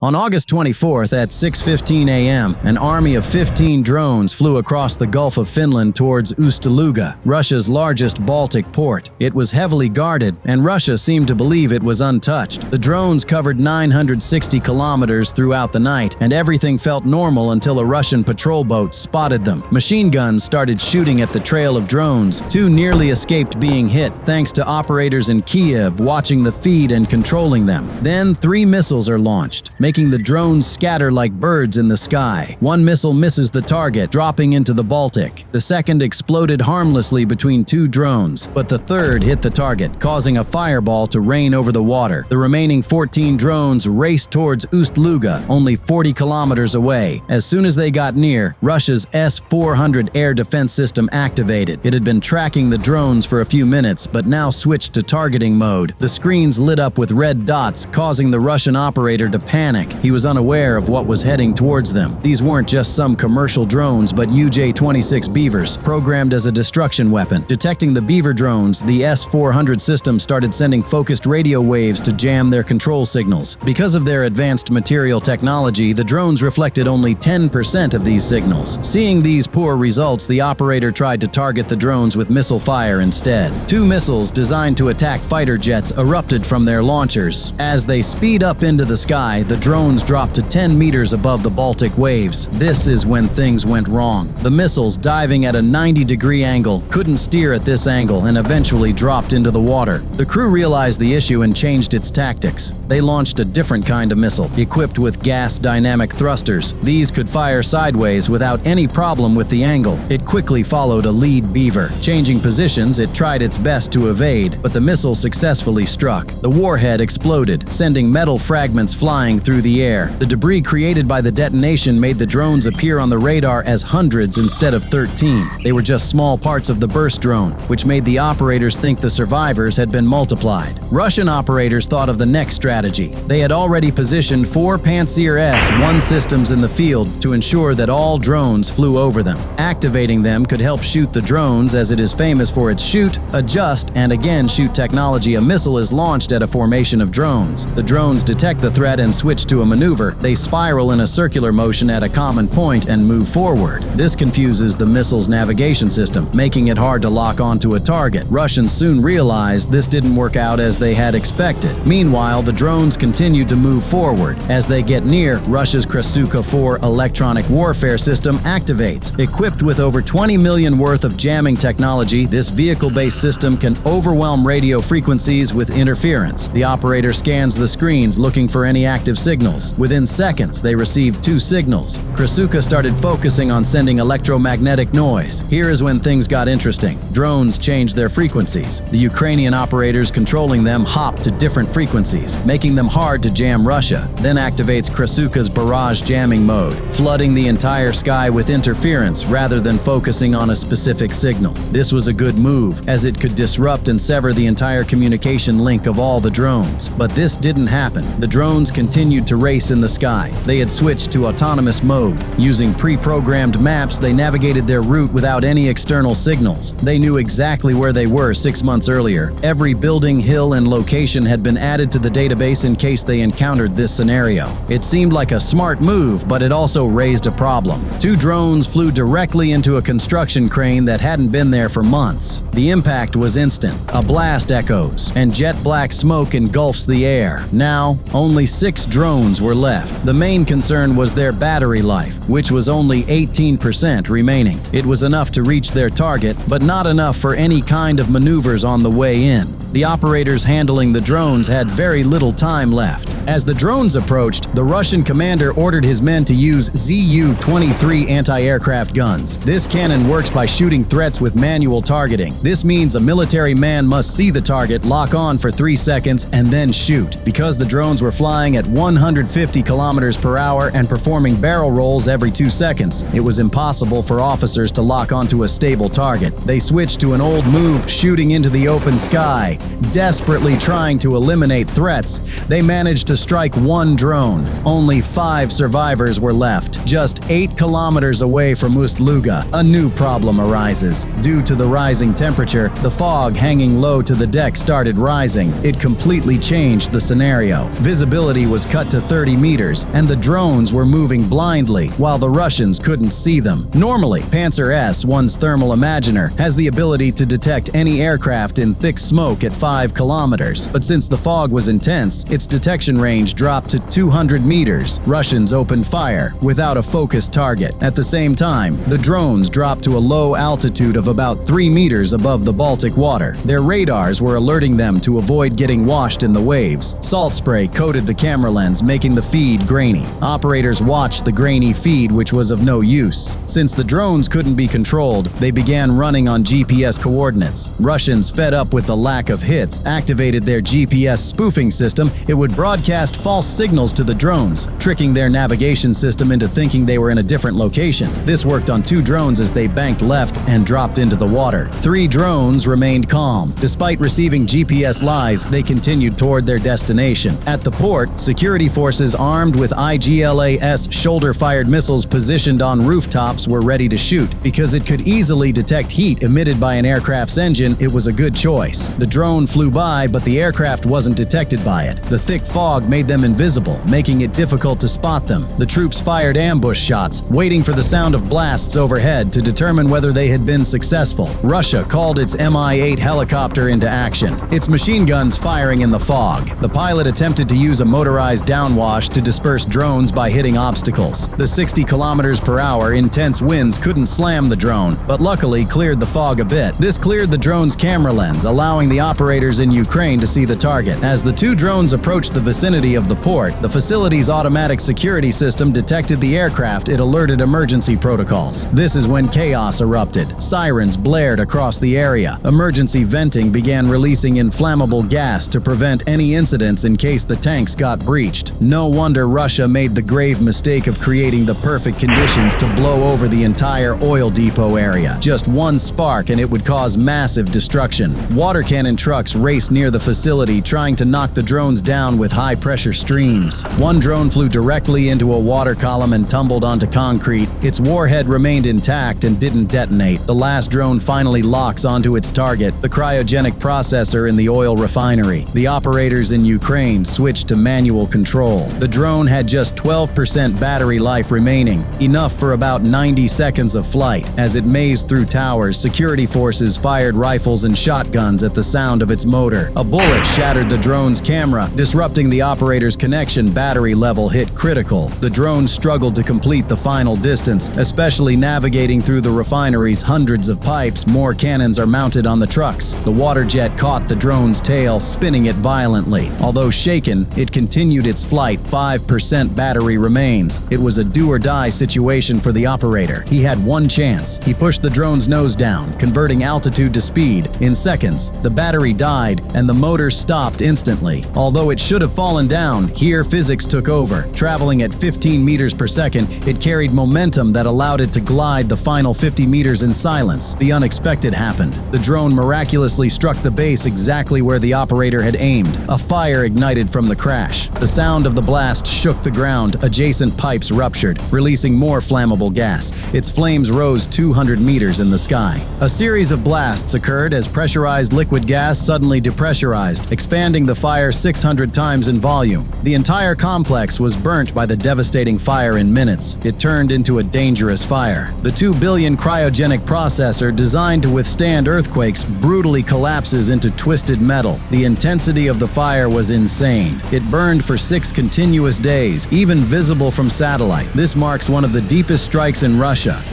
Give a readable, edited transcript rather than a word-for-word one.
On August 24th at 6:15 a.m., an army of 15 drones flew across the Gulf of Finland towards Ust-Luga, Russia's largest Baltic port. It was heavily guarded, and Russia seemed to believe it was untouched. The drones covered 960 kilometers throughout the night, and everything felt normal until a Russian patrol boat spotted them. Machine guns started shooting at the trail of drones. Two nearly escaped being hit, thanks to operators in Kiev watching the feed and controlling them. Then 3 missiles are launched, making the drones scatter like birds in the sky. One missile misses the target, dropping into the Baltic. The second exploded harmlessly between 2 drones, but the third hit the target, causing a fireball to rain over the water. The remaining 14 drones raced towards Ust-Luga, only 40 kilometers away. As soon as they got near, Russia's S-400 air defense system activated. It had been tracking the drones for a few minutes, but now switched to targeting mode. The screens lit up with red dots, causing the Russian operator to panic. He was unaware of what was heading towards them. These weren't just some commercial drones, but UJ-26 Beavers, programmed as a destruction weapon. Detecting the Beaver drones, the S-400 system started sending focused radio waves to jam their control signals. Because of their advanced material technology, the drones reflected only 10% of these signals. Seeing these poor results, the operator tried to target the drones with missile fire instead. 2 missiles designed to attack fighter jets erupted from their launchers. As they speed up into the sky, the drones dropped to 10 meters above the Baltic waves. This is when things went wrong. The missiles, diving at a 90-degree angle, couldn't steer at this angle and eventually dropped into the water. The crew realized the issue and changed its tactics. They launched a different kind of missile, equipped with gas dynamic thrusters. These could fire sideways without any problem with the angle. It quickly followed a lead Beaver. Changing positions, it tried its best to evade, but the missile successfully struck. The warhead exploded, sending metal fragments flying through the air. The debris created by the detonation made the drones appear on the radar as hundreds instead of 13. They were just small parts of the burst drone, which made the operators think the survivors had been multiplied. Russian operators thought of the next strategy. They had already positioned 4 Pantsir S-1 systems in the field to ensure that all drones flew over them. Activating them could help shoot the drones, as it is famous for its shoot, adjust, and again shoot technology. A missile is launched at a formation of drones. The drones detect the threat and switch to a maneuver. They spiral in a circular motion at a common point and move forward. This confuses the missile's navigation system, making it hard to lock onto a target. Russians soon realized this didn't work out as they had expected. Meanwhile, the drones continued to move forward. As they get near, Russia's Krasuka-4 electronic warfare system activates. Equipped with over 20 million worth of jamming technology, this vehicle-based system can overwhelm radio frequencies with interference. The operator scans the screens looking for any active signals. Within seconds, they received 2 signals. Krasuka started focusing on sending electromagnetic noise. Here is when things got interesting. Drones changed their frequencies. The Ukrainian operators controlling them hopped to different frequencies, making them hard to jam Russia. Then activates Krasuka's barrage jamming mode, flooding the entire sky with interference rather than focusing on a specific signal. This was a good move, as it could disrupt and sever the entire communication link of all the drones. But this didn't happen. The drones continued to race in the sky. They had switched to autonomous mode. Using pre-programmed maps, they navigated their route without any external signals. They knew exactly where they were 6 months earlier. Every building, hill, and location had been added to the database in case they encountered this scenario. It seemed like a smart move, but it also raised a problem. 2 drones flew directly into a construction crane that hadn't been there for months. The impact was instant. A blast echoes, and jet black smoke engulfs the air. Now, only 6 drones were left. The main concern was their battery life, which was only 18% remaining. It was enough to reach their target, but not enough for any kind of maneuvers on the way in. The operators handling the drones had very little time left. As the drones approached, the Russian commander ordered his men to use Zu-23 anti-aircraft guns. This cannon works by shooting threats with manual targeting. This means a military man must see the target, lock on for 3 seconds, and then shoot. Because the drones were flying at 150 kilometers per hour and performing barrel rolls every 2 seconds, it was impossible for officers to lock onto a stable target. They switched to an old move, shooting into the open sky. Desperately trying to eliminate threats, they managed to strike 1 drone. Only 5 survivors were left. Just 8 kilometers away from Ust-Luga, a new problem arises. Due to the rising temperature, the fog hanging low to the deck started rising. It completely changed the scenario. Visibility was cut to 30 meters, and the drones were moving blindly, while the Russians couldn't see them. Normally, Panzer S-1's thermal imaginer has the ability to detect any aircraft in thick smoke at 5 kilometers, but since the fog was intense, its detection range dropped to 200 meters. Russians opened fire without a focused target. At the same time, the drones dropped to a low altitude of about 3 meters above the Baltic water. Their radars were alerting them to avoid getting washed in the waves. Salt spray coated the camera lens, making the feed grainy. Operators watched the grainy feed, which was of no use. Since the drones couldn't be controlled, they began running on GPS coordinates. Russians, fed up with the lack of hits, activated their GPS spoofing system. It would broadcast false signals to the drones, tricking their navigation system into thinking they were in a different location. This worked on 2 drones as they banked left and dropped into the water. 3 drones remained calm. Despite receiving GPS lies, they continued toward their destination. At the port, security forces armed with IGLAS shoulder-fired missiles positioned on rooftops were ready to shoot. Because it could easily detect heat emitted by an aircraft's engine, it was a good choice. The drone flew by, but the aircraft wasn't detected by it. The thick fog made them invisible, making it difficult to spot them. The troops fired ambush shots, waiting for the sound of blasts overhead to determine whether they had been successful. Russia called its Mi-8 helicopter into action, its machine guns firing in the fog. The pilot attempted to use a motorized downwash to disperse drones by hitting obstacles. The 60 kilometers per hour intense winds couldn't slam the drone, but luckily cleared the fog a bit. This cleared the drone's camera lens, allowing the operators in Ukraine to see the target. As the 2 drones approached the vicinity of the port, the facility's automatic security system detected the aircraft. It alerted emergency protocols. This is when chaos erupted. Sirens blared across the area. Emergency venting began releasing inflammable gas to prevent any incidents in case the tanks got breached. No wonder Russia made the grave mistake of creating the perfect conditions to blow over the entire oil depot area. Just one spark and it would cause massive destruction. Water cannon trucks raced near the facility, trying to knock the drones down with high-pressure streams. One drone flew directly into a water column and tumbled onto concrete. Its warhead remained intact and didn't detonate. The last drone finally locks onto its target, the cryogenic processor in the oil refinery. The operators in Ukraine switched to manual control. The drone had just 12% battery life remaining, enough for about 90 seconds of flight. As it mazed through towers, security forces fired rifles and shotguns at the sound of its motor. A bullet shattered the drone's camera, disrupting the operator's connection. Battery level hit critical. The drone struggled to complete the final distance, especially navigating through the refinery's hundreds of pipes. More cannons are mounted on the trucks. The water jet caught the drone's tail, spinning it violently. Although shaken, it continued its flight. 5% battery remains. It was a do-or-die situation for the operator. He had one chance. He pushed the drone's nose down, converting altitude to speed. In seconds, the battery died and the motor stopped instantly. Although it should have fallen down, here physics took over. Traveling at 15 meters per second, it carried momentum that allowed it to glide the final 50 meters in silence. The unexpected happened. The drone miraculously struck the base exactly where the operator had aimed. A fire ignited from the crash. The sound of the blast shook the ground. Adjacent pipes ruptured, releasing more flammable gas. Its flames rose 200 meters in the sky. A series of blasts occurred as pressurized liquid gas suddenly depressurized, expanding the fire 600 times in volume. The entire complex was burnt by the devastating fire in minutes. It turned into a dangerous fire. The 2 billion cryogenic processor, designed to withstand earthquakes, brutally collapses into twisted metal. The intensity of the fire was insane. It burned for 6 continuous days, even visible from satellite. This marks one of the deepest strikes in Russia.